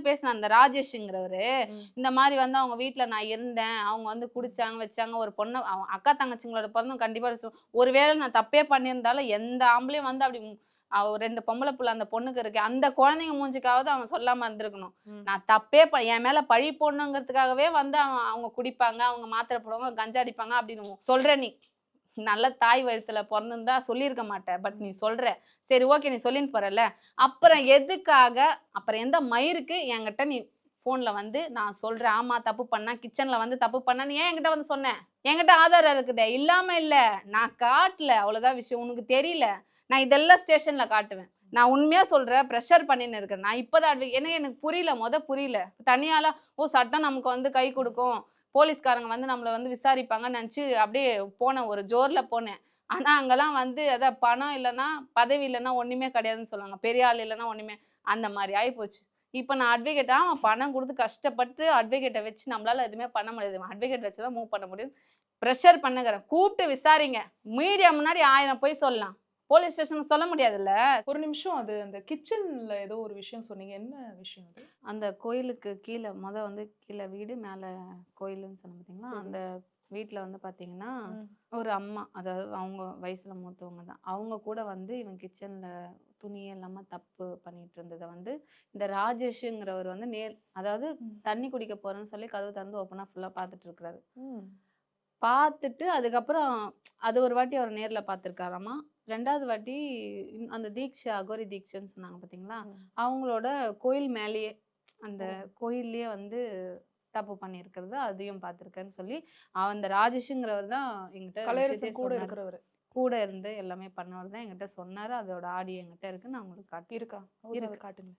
பேசின அந்த ராஜேஷ்ங்கிறவரு இந்த மாதிரி வந்து அவங்க வீட்டுல நான் இருந்தேன், அவங்க வந்து குடிச்சாங்க வச்சாங்க, ஒரு பொண்ணை அக்கா தங்கச்சிங்களோட பிறந்தும் கண்டிப்பா ஒருவேளை நான் தப்பே பண்ணியிருந்தாலும் எந்த ஆம்பளையும் வந்து அப்படி ரெண்டு பொம்பளை புள்ள அந்த பொண்ணுக்கு இருக்கு, அந்த குழந்தைங்க மூஞ்சிக்காவது அவன் சொல்லாம இருந்திருக்கணும். நான் தப்பே என் மேல பழி போடணுங்கிறதுக்காகவே வந்து அவங்க குடிப்பாங்க, அவங்க மாத்திரை போடுவாங்க, கஞ்சா அடிப்பாங்க அப்படின்னு சொல்ற நீ நல்ல தாய் வயித்துல பொறந்திருந்தா சொல்லியிருக்க மாட்டேன். பட் நீ சொல்ற. சரி ஓகே, நீ சொல்லின்னு போறல. அப்புறம் எதுக்காக, அப்புறம் எந்த மயிருக்கு என்கிட்ட நீ ஃபோன்ல வந்து நான் சொல்றேன், ஆமா தப்பு பண்ணா, கிச்சன்ல வந்து தப்பு பண்ணான்னு ஏன் என்கிட்ட வந்து சொன்ன? என்கிட்ட ஆதாரம் இருக்குதே. இல்லாம இல்ல. நான் காட்டல. அவ்வளவுதான் விஷயம். உனக்கு தெரியல. நான் இதெல்லாம் ஸ்டேஷன்ல காட்டுவேன். நான் உண்மையா சொல்றேன். பிரஷர் பண்ணின்னு இருக்கேன். நான் இப்பதான் ஏன்னா எனக்கு புரியல. புரியல. தனியால சட்டம் நமக்கு வந்து கை குடுக்கும். போலீஸ்காரங்க வந்து நம்மள வந்து விசாரிப்பாங்கன்னு நெனச்சு அப்படியே போனேன். ஒரு ஜோர்ல போனேன். ஆனா அங்கலாம் வந்து அதான் பணம் இல்லன்னா, பதவி இல்லன்னா ஒண்ணுமே கிடையாதுன்னு சொல்லுவாங்க. பெரிய ஆள் இல்லன்னா ஒண்ணுமே அந்த மாரி ஆயிப்போச்சு. இப்ப நான் அட்வொகேட்டா பணம் குடுத்து கஷ்டப்பட்டு அட்வொகேட்ட வச்சு நம்மளால எதுவுமே பண்ண முடியாது. அட்வொகேட் வச்சு தான் மூவ் பண்ண முடியும். பிரஷர் பண்ணுங்கறேன். கூப்பிட்டு விசாரிங்க. மீடியா முன்னாடி 1000 பொய் சொல்லலாம். போலீஸ் ஸ்டேஷன்ல சொல்ல முடியாதுல்ல. ஒரு நிமிஷம் அது அந்த கிச்சன்ல ஏதோ ஒரு விஷயம் சொன்னீங்க. என்ன விஷயம் அது? அந்த கோயிலுக்கு கீழ வந்து கீழ வீடு, மேல கோயிலுன்னு சொன்னேன் பார்த்தீங்களா? சரி. அந்த வீட்ல வந்து பார்த்தீங்கன்னா, ஒரு அம்மா, அதாவது அவங்க வயசுல மூத்தவங்க தான். அவங்க கூட வந்து இவன் கிச்சன்ல துணி எல்லாம தப்பு பண்ணிட்டு இருந்தத வந்து, இந்த ராஜேஷ்ங்கிறவர் வந்து அதாவது தண்ணி குடிக்க போறேன்னு சொல்லி கதவு திறந்து ஓப்பனா ஃபுல்லா பார்த்துட்டு இருக்கிறாரு. பார்த்துட்டு அதுக்கப்புறம் அது ஒரு வாட்டி அவர் நேர்ல பார்த்துருக்காராமா. 2வது வாட்டி அந்த தீக்ஷா, அகோரி தீக்ஷன்னு சொன்னாங்க பார்த்தீங்களா? அவங்களோட கோயில் மேலேயே, அந்த கோயில்லயே வந்து தப்பு பண்ணியிருக்கிறது, அதையும் பார்த்துருக்கேன்னு சொல்லி, அந்த ராஜேஷ்ங்கிறவர் தான் என்கிட்ட விஷயத்தையே கலையரசன் கூட சொன்னாரு. இருக்கிறவரு. கூட இருந்து எல்லாமே பண்ணவர் தான் என்கிட்ட சொன்னாரு. அதோட ஆடியோ என்கிட்ட இருக்கு. நான் உங்களுக்கு காட்டுறேன். இருக்கா? இருக்கு. காட்டுங்க.